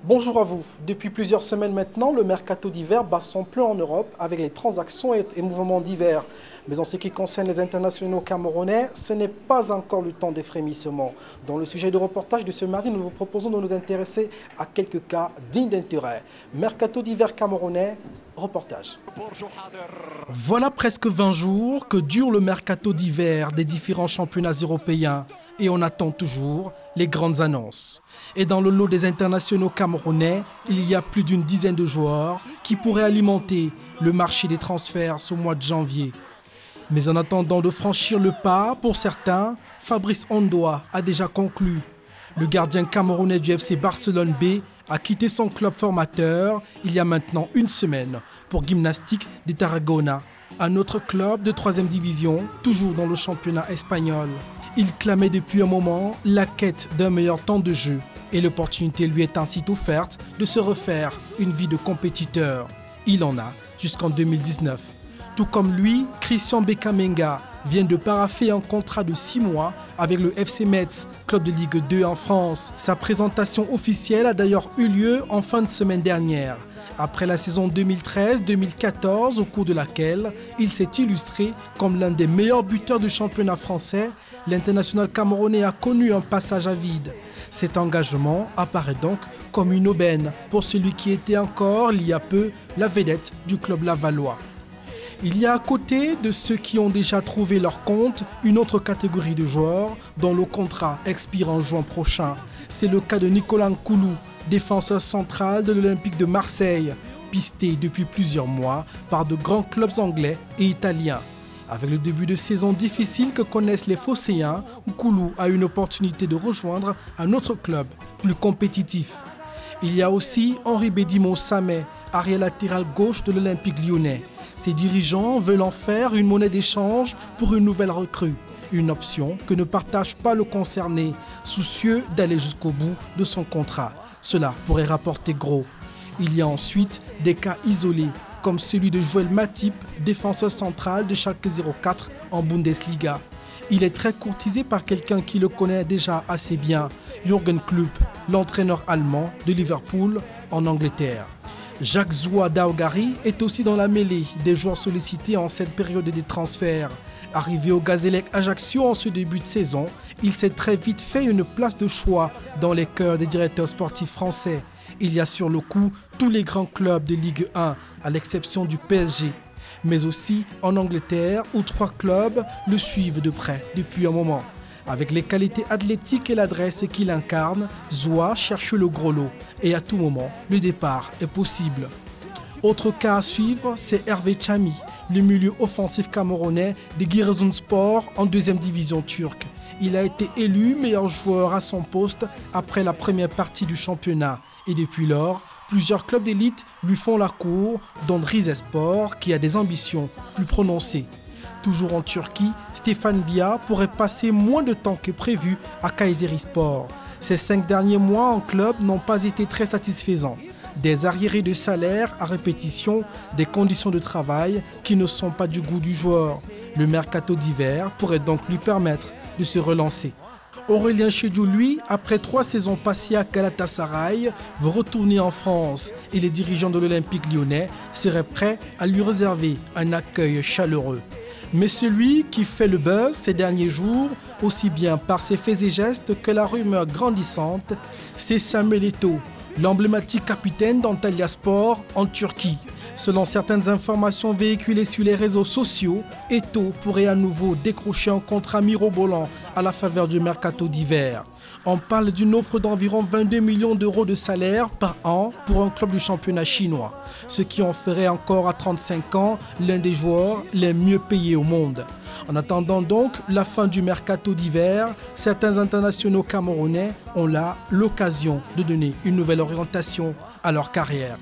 Bonjour à vous. Depuis plusieurs semaines maintenant, le mercato d'hiver bat son plein en Europe avec les transactions et mouvements divers. Mais en ce qui concerne les internationaux camerounais, ce n'est pas encore le temps des frémissements. Dans le sujet de reportage de ce mardi, nous vous proposons de nous intéresser à quelques cas dignes d'intérêt. Mercato d'hiver camerounais, reportage. Voilà presque 20 jours que dure le mercato d'hiver des différents championnats européens. Et on attend toujours les grandes annonces. Et dans le lot des internationaux camerounais, il y a plus d'une dizaine de joueurs qui pourraient alimenter le marché des transferts ce mois de janvier. Mais en attendant de franchir le pas, pour certains, Fabrice Ondoa a déjà conclu. Le gardien camerounais du FC Barcelone B a quitté son club formateur il y a maintenant une semaine pour Gimnastic de Tarragona, un autre club de 3e division, toujours dans le championnat espagnol. Il clamait depuis un moment la quête d'un meilleur temps de jeu et l'opportunité lui est ainsi offerte de se refaire une vie de compétiteur. Il en a jusqu'en 2019. Tout comme lui, Christian Bekamenga vient de paraffer un contrat de 6 mois avec le FC Metz, club de Ligue 2 en France. Sa présentation officielle a d'ailleurs eu lieu en fin de semaine dernière, après la saison 2013-2014 au cours de laquelle il s'est illustré comme l'un des meilleurs buteurs du championnat français. L'international camerounais a connu un passage à vide. Cet engagement apparaît donc comme une aubaine pour celui qui était encore, il y a peu, la vedette du club lavallois. Il y a à côté de ceux qui ont déjà trouvé leur compte une autre catégorie de joueurs dont le contrat expire en juin prochain. C'est le cas de Nicolas Nkoulou, défenseur central de l'Olympique de Marseille, pisté depuis plusieurs mois par de grands clubs anglais et italiens. Avec le début de saison difficile que connaissent les Phocéens, Nkoulou a une opportunité de rejoindre un autre club plus compétitif. Il y a aussi Henri Bédimo Samé, arrière latéral gauche de l'Olympique lyonnais. Ses dirigeants veulent en faire une monnaie d'échange pour une nouvelle recrue. Une option que ne partage pas le concerné, soucieux d'aller jusqu'au bout de son contrat. Cela pourrait rapporter gros. Il y a ensuite des cas isolés, comme celui de Joël Matip, défenseur central de Schalke 04 en Bundesliga. Il est très courtisé par quelqu'un qui le connaît déjà assez bien, Jürgen Klopp, l'entraîneur allemand de Liverpool en Angleterre. Jacques Zoua Daogari est aussi dans la mêlée des joueurs sollicités en cette période des transferts. Arrivé au Gazélec Ajaccio en ce début de saison, il s'est très vite fait une place de choix dans les cœurs des directeurs sportifs français. Il y a sur le coup tous les grands clubs de Ligue 1, à l'exception du PSG. Mais aussi en Angleterre, où 3 clubs le suivent de près depuis un moment. Avec les qualités athlétiques et l'adresse qu'il incarne, Zoua cherche le gros lot. Et à tout moment, le départ est possible. Autre cas à suivre, c'est Hervé Chami, le milieu offensif camerounais de Giresunspor en 2e division turque. Il a été élu meilleur joueur à son poste après la première partie du championnat. Et depuis lors, plusieurs clubs d'élite lui font la cour, dont Rizespor qui a des ambitions plus prononcées. Toujours en Turquie, Stéphane Bia pourrait passer moins de temps que prévu à Kayserispor. Ces 5 derniers mois en club n'ont pas été très satisfaisants. Des arriérés de salaire à répétition, des conditions de travail qui ne sont pas du goût du joueur. Le mercato d'hiver pourrait donc lui permettre de se relancer. Aurélien Chedjou, lui, après 3 saisons passées à Galatasaray, veut retourner en France et les dirigeants de l'Olympique lyonnais seraient prêts à lui réserver un accueil chaleureux. Mais celui qui fait le buzz ces derniers jours, aussi bien par ses faits et gestes que la rumeur grandissante, c'est Samuel Eto'o, l'emblématique capitaine d'Antalyaspor en Turquie. Selon certaines informations véhiculées sur les réseaux sociaux, Eto'o pourrait à nouveau décrocher un contrat mirobolant à la faveur du mercato d'hiver. On parle d'une offre d'environ 22 millions d'euros de salaire par an pour un club du championnat chinois, ce qui en ferait encore à 35 ans l'un des joueurs les mieux payés au monde. En attendant donc la fin du mercato d'hiver, certains internationaux camerounais ont là l'occasion de donner une nouvelle orientation à leur carrière.